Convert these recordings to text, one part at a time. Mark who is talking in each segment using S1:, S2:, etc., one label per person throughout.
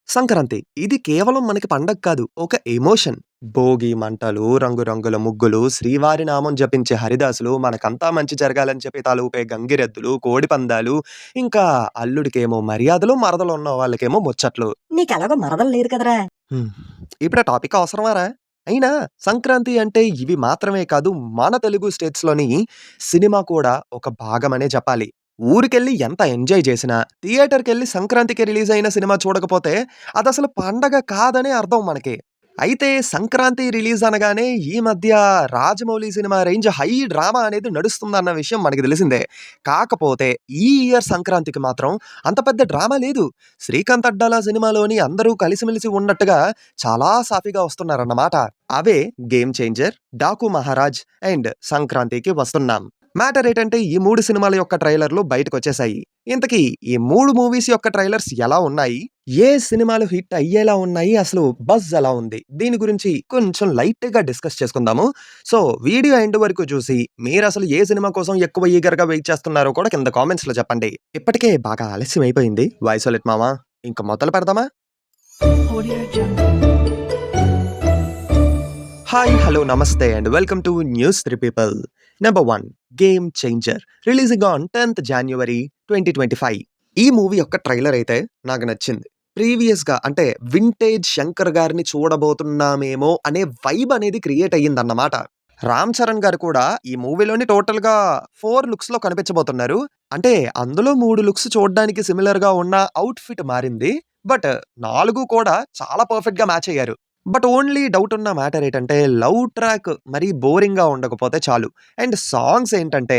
S1: సంక్రాంతి. ఇది కేవలం మనకి పండగ కాదు. ఒక ఎమోషన్. భోగి మంటలు, రంగురంగుల ముగ్గులు, శ్రీవారి నామం జపించే హరిదాసులు, మనకంతా మంచి జరగాలని చెప్పి తలూపే గంగిరెద్దులు, కోడిపందాలు, ఇంకా అల్లుడికేమో మర్యాదలు, మరదలున్న వాళ్ళకేమో ముచ్చట్లు.
S2: నీకెలాగో మరదలు లేదు కదరా!
S1: హ్మ్. ఇప్పుడు ఆ టాపిక్ అవసరమారా? అయినా సంక్రాంతి అంటే ఇవి మాత్రమే కాదు, మన తెలుగు స్టేట్స్‌లోని సినిమా కూడా ఒక భాగమనే చెప్పాలి. ఊరికెళ్ళి ఎంత ఎంజాయ్ చేసినా, థియేటర్‌కెళ్ళి సంక్రాంతికి రిలీజ్ అయిన సినిమా చూడకపోతే అదసలు పండగ కాదనే అర్థం మనకి. అయితే సంక్రాంతి రిలీజ్ అనగానే ఈ మధ్య Rajamouli cinema range high drama అనేది నడుస్తుందన్న విషయం మనకి తెలిసిందే. కాకపోతే ఈ ఇయర్ సంక్రాంతికి మాత్రం అంత పెద్ద డ్రామా లేదు. శ్రీకాంత్ అడ్డాల సినిమాలోని అందరూ కలిసిమెలిసి ఉన్నట్టుగా చాలా సాఫీగా వస్తున్నారన్నమాట. అవే 'game changer', 'Daaku Maharaaj' and 'Sankranthiki Vasthunam'. Matter ఏంటంటే ఈ 3 సినిమాల యొక్క ట్రైలర్‌లు బయటకొచ్చేసాయి. ఇంతకీ ఈ 3 మూవీస్ యొక్క ట్రైలర్స్ ఎలా ఉన్నాయి? ఏ సినిమాలు హిట్ అయ్యేలా ఉన్నాయి? అసలు బజ్ ఎలా ఉంది? దీని గురించి కొంచెం లైట్‌గా డిస్కస్ చేసుకుందాము. సో, వీడియో ఎండ్ వరకు చూసి మీరసలు ఏ సినిమా కోసం ఎక్కువ ఈగర్‌గా వెయిట్ చేస్తున్నారో కూడా కింద కామెంట్స్‌లో చెప్పండి. ఇప్పటికే బాగా ఆలస్యం అయిపోయింది. వాయిసోలెట్ మామ. ఇంక మొదలు పెడదామా?
S3: Audio Jungle.
S1: హాయ్, హలో, నమస్తే and welcome to news 3 people. Number 1, 'game changer' releasing on 10th January 2025. ఈ మూవీ యొక్క ట్రైలర్ అయితే నాకు నచ్చింది. ప్రీవియస్‌గా అంటే వింటేజ్ శంకర్ గారిని చూడబోతున్నామేమో అనే వైబ్ అనేది క్రియేట్ అయ్యిందన్నమాట. రామ్ చరణ్ గారు కూడా ఈ మూవీలోని టోటల్‌గా 4 లుక్స్‌లో కనిపించబోతున్నారు. అంటే అందులో 3 లుక్స్ చూడడానికి సిమిలర్‌గా ఉన్న ఔట్‌ఫిట్ మారింది. బట్ 4 కూడా చాలా పర్ఫెక్ట్‌గా మ్యాచ్ అయ్యారు. బట్ ఓన్లీ డౌట్ ఉన్న మ్యాటర్ ఏంటంటే లవ్ ట్రాక్ మరీ బోరింగ్‌గా ఉండకపోతే చాలు. అండ్ సాంగ్స్ ఏంటంటే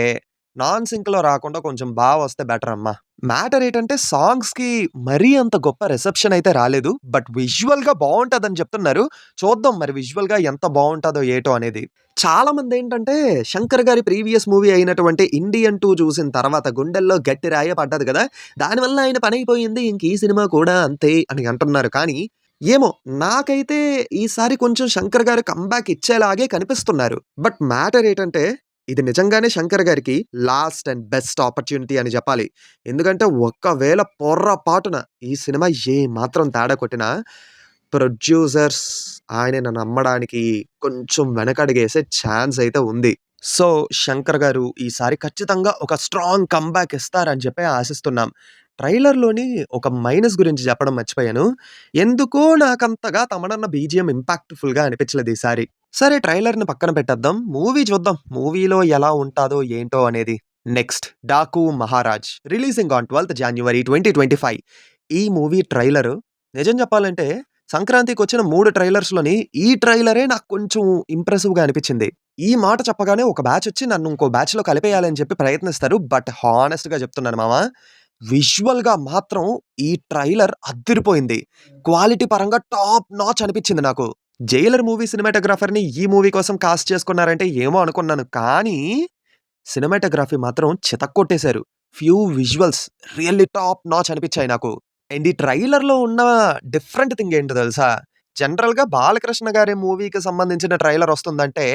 S1: నాన్ సింక్‌లో రాకుండా కొంచెం వస్తే బెటర్ అమ్మా. మ్యాటర్ ఏంటంటే సాంగ్స్‌కి మరీ అంత గొప్ప రిసెప్షన్ అయితే రాలేదు. బట్ విజువల్‌గా బావుంటదని చెప్తున్నారు. చూద్దాం మరి విజువల్‌గా ఎంత బావుంటదో ఏటో అనేది. చాలామంది ఏంటంటే శంకర్ గారి ప్రీవియస్ మూవీ అయినటువంటి 'ఇండియన్ 2' చూసిన తర్వాత గుండెల్లో గట్టి రాయే పడ్డది కదా! దానివల్ల ఆయన పనైపోయింది. ఇంక ఈ సినిమా కూడా అంతే అని అంటున్నారు. కానీ ఏమో నాకైతే ఈసారి కొంచెం శంకర్ గారు కమ్‌బ్యాక్ ఇచ్చేలాగే కనిపిస్తున్నారు. బట్ మ్యాటర్ ఏంటంటే ఇది నిజంగానే శంకర్ గారికి లాస్ట్ అండ్ బెస్ట్ ఆపర్చునిటీ అని చెప్పాలి. ఎందుకంటే ఒక్కవేళ పొర్రపాటున ఈ సినిమా ఏమాత్రం తేడా కొట్టినా ప్రొడ్యూసర్స్ ఆయనను నమ్మడానికి కొంచెం వెనకడుగేసే ఛాన్స్ అయితే ఉంది. సో, శంకర్ గారు ఈసారి ఖచ్చితంగా ఒక స్ట్రాంగ్ కమ్‌బ్యాక్ ఇస్తారని చెప్పి ఆశిస్తున్నాం. ట్రైలర్‌లోని ఒక మైనస్ గురించి చెప్పడం మర్చిపోయాను. ఎందుకో నాకంతగా తమనన్న బీజీఎం ఇంపాక్ట్‌ఫుల్‌గా అనిపించలేదు ఈసారి. సరే, ట్రైలర్‌ని పక్కన పెట్టేద్దాం. మూవీ చూద్దాం. మూవీలో ఎలా ఉంటాదో ఏంటో అనేది. Next 'Daaku Maharaj' releasing on 12th January 2025. ఈ మూవీ ట్రైలరు నిజం చెప్పాలంటే సంక్రాంతికొచ్చిన 3 ట్రైలర్స్‌లోని ఈ ట్రైలరే నాకు కొంచెం ఇంప్రెసివ్‌గా అనిపించింది. ఈ మాట చెప్పగానే ఒక బ్యాచొచ్చి నన్ను ఇంకో బ్యాచ్‌లో కలిపేయాలని చెప్పి ప్రయత్నిస్తారు. బట్ హానెస్ట్‌గా చెప్తున్నాను మామ, విజువల్‌గా మాత్రం ఈ ట్రైలర్ అద్దిరిపోయింది. క్వాలిటీ పరంగా టాప్ నాచ్ అనిపించింది నాకు. 'జైలర్' మూవీ సినిమాటోగ్రాఫర్‌ని ఈ మూవీ కోసం కాస్ట్ చేసుకున్నారంటే ఏమో అనుకున్నాను. కానీ సినిమాటోగ్రఫీ మాత్రం చితక్కొట్టేశారు. Few visuals really top notch అనిపించాయి నాకు. అండ్ ఈ ట్రైలర్‌లో ఉన్న డిఫరెంట్ థింగ్ ఏంటో తెలుసా? జనరల్‌గా బాలకృష్ణ గారి మూవీకి సంబంధించిన ట్రైలర్ వస్తుందంటే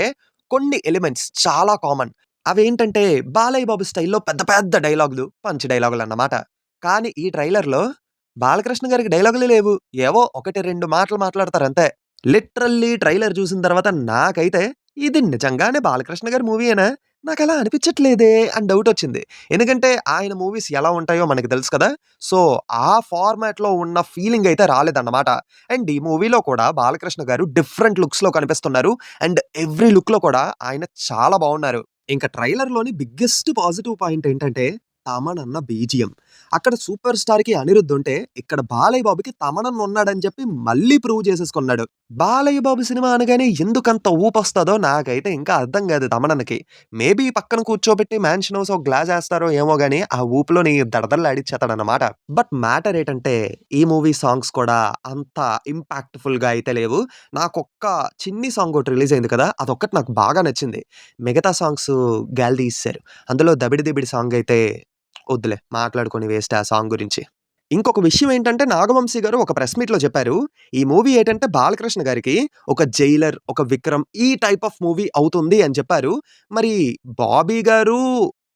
S1: కొన్ని ఎలిమెంట్స్ చాలా కామన్. అవేంటంటే బాలయ్య బాబు స్టైల్‌లో పెద్ద పెద్ద డైలాగులు, పంచ్ డైలాగులన్నమాట. కానీ ఈ ట్రైలర్‌లో బాలకృష్ణ గారికి డైలాగులే లేవు. ఏవో 1, 2 మాటలు మాట్లాడతారంతే. లిటరల్లీ ట్రైలర్ చూసిన తర్వాత నాకైతే ఇది నిజంగానే బాలకృష్ణ గారి మూవీయేనా? నాకలా అనిపించట్లేదే అని డౌటొచ్చింది. ఎందుకంటే ఆయన మూవీస్ ఎలా ఉంటాయో మనకు తెలుసు కదా! సో, ఆ ఫార్మాట్‌లో ఉన్న ఫీలింగ్ అయితే రాలేదన్నమాట. అండ్ ఈ మూవీలో కూడా బాలకృష్ణ గారు డిఫరెంట్ లుక్స్‌లో కనిపిస్తున్నారు. అండ్ ఎవ్రి లుక్‌లో కూడా ఆయన చాలా బావున్నారు. ఇంక ట్రైలర్‌లోని బిగ్గెస్ట్ పాజిటివ్ పాయింట్ ఏంటంటే తమనన్న బీజీఎం. అక్కడ సూపర్ స్టార్‌కి అనిరుద్ ఉంటే ఇక్కడ బాలయ్య బాబుకి తమనన్న ఉన్నాడని చెప్పి మళ్ళీ ప్రూవ్ చేసేసుకున్నాడు. బాలయ్య బాబు సినిమా అనగానే ఎందుకంత ఊపొస్తదో నాకైతే ఇంకా అర్థం కాదు తమనన్నకి. మేబీ పక్కన కూర్చోబెట్టి మ్యాన్షన్ హౌస్ ఒక గ్లాస్ ఏస్తారో ఏమో గాని ఆ ఊపులోని దడదడలాడిచ్చేత్తాడన్నమాట. బట్ మ్యాటర్ ఏంటంటే ఈ మూవీ సాంగ్స్ కూడా అంత ఇంపాక్ట్‌ఫుల్‌గా అయితే లేవు. నాకొక్క చిన్ని సాంగ్ ఒకటి రిలీజ్ అయింది కదా! అదొక్కటి నాకు బాగా నచ్చింది. మిగతా సాంగ్స్ గాలి తీసేశారు. అందులో 'దబిడి దిబిడి' సాంగ్ అయితే వద్దులే, మాట్లాడుకొని వేస్ట్ ఆ సాంగ్ గురించి. ఇంకొక విషయం ఏంటంటే నాగవంశీ గారు ఒక ప్రెస్ మీట్‌లో చెప్పారు. ఈ మూవీ ఏంటంటే బాలకృష్ణ గారికి ఒక 'జైలర్', ఒక 'విక్రమ్' ఈ టైప్ ఆఫ్ మూవీ అవుతుంది అని చెప్పారు. మరి బాబీ గారు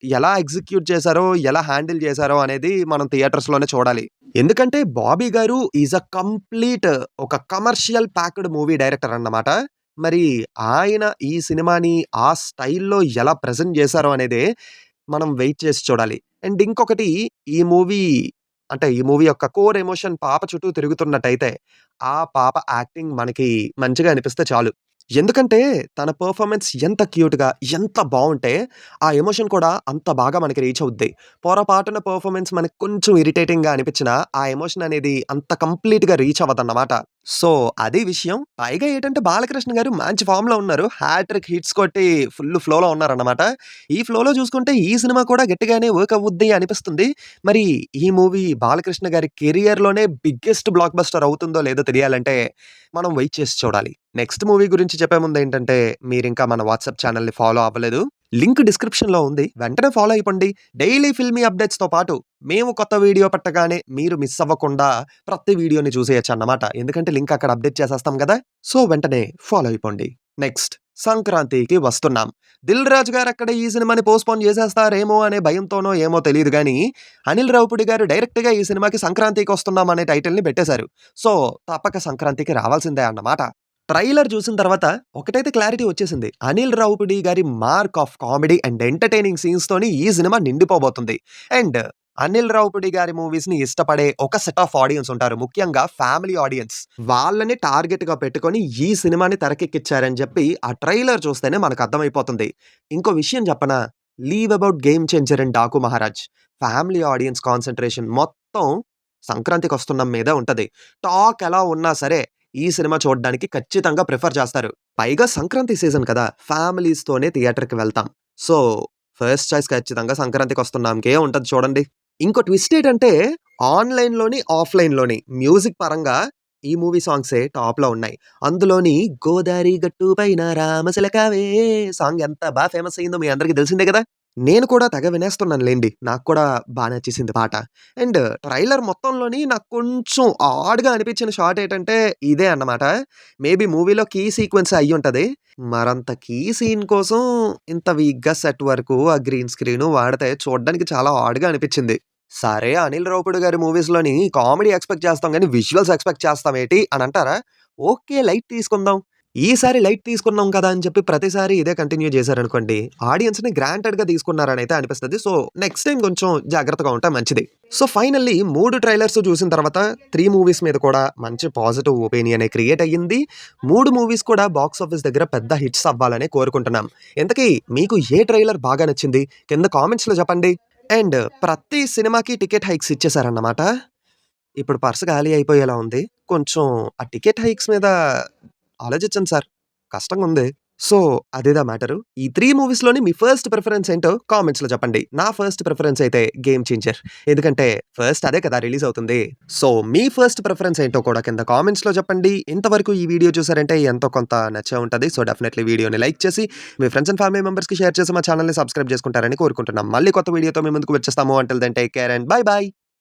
S1: ఎలా ఎగ్జిక్యూట్ చేశారో, ఎలా హ్యాండిల్ చేశారో అనేది మనం థియేటర్స్‌లోనే చూడాలి. ఎందుకంటే 'బాబీ' గారు ఈస్ ఎ కంప్లీట్ ఒక కమర్షియల్ ప్యాక్డ్ మూవీ డైరెక్టర్ అన్నమాట. మరి ఆయన ఈ సినిమాని ఆ స్టైల్‌లో ఎలా ప్రెజెంట్ చేశారో అనేదే మనం వెయిట్ చేసి చూడాలి. అండ్ ఇంకొకటి ఈ మూవీ ఈ మూవీ యొక్క కోర్ ఎమోషన్ పాప చుట్టూ తిరుగుతున్నట్టయితే, ఆ పాప యాక్టింగ్ మనకి మంచిగా అనిపిస్తే చాలు. ఎందుకంటే తన పెర్ఫార్మన్స్ ఎంత క్యూట్‌గా, ఎంత బావుంటే ఆ ఎమోషన్ కూడా అంత బాగా మనకి రీచ్ అవుద్ది. పొరపాటున పెర్ఫార్మన్స్ మనకు కొంచెం ఇరిటేటింగ్‌గా అనిపించినా, ఆ ఎమోషన్ అనేది అంత కంప్లీట్‌గా రీచ్ అవ్వదన్నమాట. సో, అది విషయం. పైగా ఏంటంటే బాలకృష్ణ గారు మంచి ఫార్మ్‌లో ఉన్నారు. హ్యాట్రిక్ హిట్స్ కొట్టి ఫుల్ ఫ్లోలో ఉన్నారన్నమాట. ఈ ఫ్లోలో చూసుకుంటే ఈ సినిమా కూడా గట్టిగానే వర్క్ అవుద్ది అనిపిస్తుంది. మరి ఈ మూవీ బాలకృష్ణ గారి కెరియర్‌లోనే బిగ్గెస్ట్ బ్లాక్ బస్టర్ అవుతుందో లేదో తెలియాలంటే మనం వెయిట్ చేసి చూడాలి. నెక్స్ట్ మూవీ గురించి చెప్పే ముందేంటంటే మీరింకా మన వాట్సాప్ ఛానెల్‌ని ఫాలో అవ్వలేదు. లింక్ డిస్క్రిప్షన్‌లో ఉంది. వెంటనే ఫాలో అయిపోండి. డైలీ ఫిల్మీ అప్డేట్స్‌తో పాటు మేము కొత్త వీడియో పెట్టగానే మీరు మిస్ అవ్వకుండా ప్రతి వీడియోని చూసేయొచ్చన్నమాట. ఎందుకంటే లింక్ అక్కడ అప్డేట్ చేసేస్తాం గదా! సో, వెంటనే ఫాలో అయిపోండి. నెక్స్ట్ సంక్రాంతికి వస్తున్నాం. 'దిల్ రాజు' గారక్కడ ఈ సినిమాని పోస్ట్‌పోన్ చేసేస్తారేమో అనే భయంతోనో ఏమో తెలీదు గానీ, అనిల్ రావిపూడి గారు డైరెక్ట్‌గా ఈ సినిమాకి 'సంక్రాంతికొస్తున్నాం' అనే టైటిల్‌ని పెట్టేశారు. సో, తప్పక సంక్రాంతికి రావాల్సిందే అన్నమాట. ట్రైలర్ చూసిన తర్వాత ఒకటైతే క్లారిటీ వచ్చేసింది. అనిల్ రావిపూడి గారి mark of comedy and entertaining సీన్స్‌తోని ఈ సినిమా నిండిపోబోతుంది. అండ్ అనిల్ రావిపూడి గారి మూవీస్‌ని ఇష్టపడే ఒక సెట్ ఆఫ్ ఆడియన్స్ ఉంటారు. ముఖ్యంగా ఫ్యామిలీ ఆడియన్స్. వాళ్ళని టార్గెట్‌గా పెట్టుకొని ఈ సినిమాని తెరకెక్కిచ్చారని చెప్పి ఆ ట్రైలర్ చూస్తేనే మనకు అర్థమైపోతుంది. ఇంకో విషయం చెప్పనా? Leave about game changer and Daaku Maharaj. Family audience concentration మొత్తం సంక్రాంతికొస్తున్నాం మీదే ఉంటది. టాక్ ఎలా ఉన్నా సరే ఈ సినిమా చూడ్డానికి ఖచ్చితంగా ప్రిఫర్ చేస్తారు. పైగా సంక్రాంతి సీజన్ కదా! ఫ్యామిలీస్‌తోనే థియేటర్‌కి వెళ్తాం. సో, ఫస్ట్ చాయిస్ ఖచ్చితంగా సంక్రాంతికొస్తున్నాంకే ఉంటది చూడండి. ఇంకో ట్విస్ట్ ఏటంటే ఆన్‌లైన్‌లోని, ఆఫ్‌లైన్‌లోని మ్యూజిక్ పరంగా ఈ మూవీ సాంగ్సే టాప్‌లో ఉన్నాయి. అందులోని 'గోదారి గట్టు పైన రామచిలకవే' సాంగ్ ఎంత ఫేమస్ అయిందో మీ అందరికి తెలిసిందే గదా! నేను కూడా తెగ వినేస్తున్నాను లెండి. నాకు కూడా నచ్చేసింది పాట. అండ్ ట్రైలర్ మొత్తంలోని నాకు కొంచెం ఆడ్‌గా అనిపించిన షాట్ ఏటంటే ఇదే అన్నమాట. మేబీ మూవీలో కీ సీక్వెన్స్ అయ్యుంటది. మరంత కీ సీన్ కోసం ఇంత వీక్‌గా సెట్ వర్కు, ఆ గ్రీన్ స్క్రీను వాడితే చూడ్డానికి చాలా ఆడ్‌గా అనిపించింది. సరే అనిల్ రావిపూడి గారి మూవీస్‌లోని కామెడీ ఎక్స్‌పెక్ట్ చేస్తాం గానీ, విజువల్స్ ఎక్స్‌పెక్ట్ చేస్తామేటి అని అంటారా? ఓకే. లైట్ తీసుకుందాం. ఈసారి లైట్ తీసుకున్నాం కదా! అని చెప్పి ప్రతిసారి ఇదే కంటిన్యూ చేశారనుకోండి, ఆడియన్స్‌ని గ్రాంటెడ్‌గా తీసుకున్నారనైతే అనిపిస్తది. సో, నెక్స్ట్ టైమ్ కొంచెం జాగ్రత్తగా ఉంటే మంచిది. సో, ఫైనల్లీ 3 ట్రైలర్స్ చూసిన తర్వాత 3 మూవీస్ మీద కూడా మంచి పాజిటివ్ ఒపీనియనే క్రియేట్ అయ్యింది. 3 మూవీస్ కూడా బాక్స్ ఆఫీస్ దగ్గర పెద్ద హిట్స్ అవ్వాలనే కోరుకుంటున్నాం. ఇంతకీ మీకు ఏ ట్రైలర్ బాగా నచ్చింది? కింద కామెంట్స్‌లో చెప్పండి. అండ్ ప్రతి సినిమాకి టికెట్ హైక్స్ ఇచ్చేసారన్నమాట. ఇప్పుడు పర్స్ ఖాళీ అయిపోయేలా ఉంది. కొంచెం ఆ టికెట్ హైక్స్ మీద ఆలోచించండి సార్. కష్టంగుంది. సో, అదేదా మ్యాటరు. ఈ 3 మూవీస్‌లోని మీ ఫస్ట్ ప్రిఫరెన్స్ ఏంటో కామెంట్స్‌లో చెప్పండి. నా ఫస్ట్ ప్రిఫరెన్స్ అయితే 'గేమ్ చేంజర్'. ఎందుకంటే ఫస్ట్ అదే కదా రిలీజ్ అవుతుంది. సో, మీ ఫస్ట్ ప్రిఫరెన్స్ ఏంటో కూడా కింద కామెంట్స్‌లో చెప్పండి. ఇంతవరకు ఈ వీడియో చూసారంటే ఎంతో కొంత నచ్చే ఉంటది. సో, డెఫినెట్‌లీ వీడియోని లైక్ చేసి మీ ఫ్రెండ్స్ అండ్ ఫ్యామిలీ మెంబర్స్‌కి షేర్ చేసి మా ఛానెల్‌ని సబ్స్క్రైబ్ చేసుకుంటారని కోరుకుంటున్నాం. మళ్ళీ కొత్త వీడియోతో మీ ముందుకు వచ్చేస్తాము. Until then take care and bye by.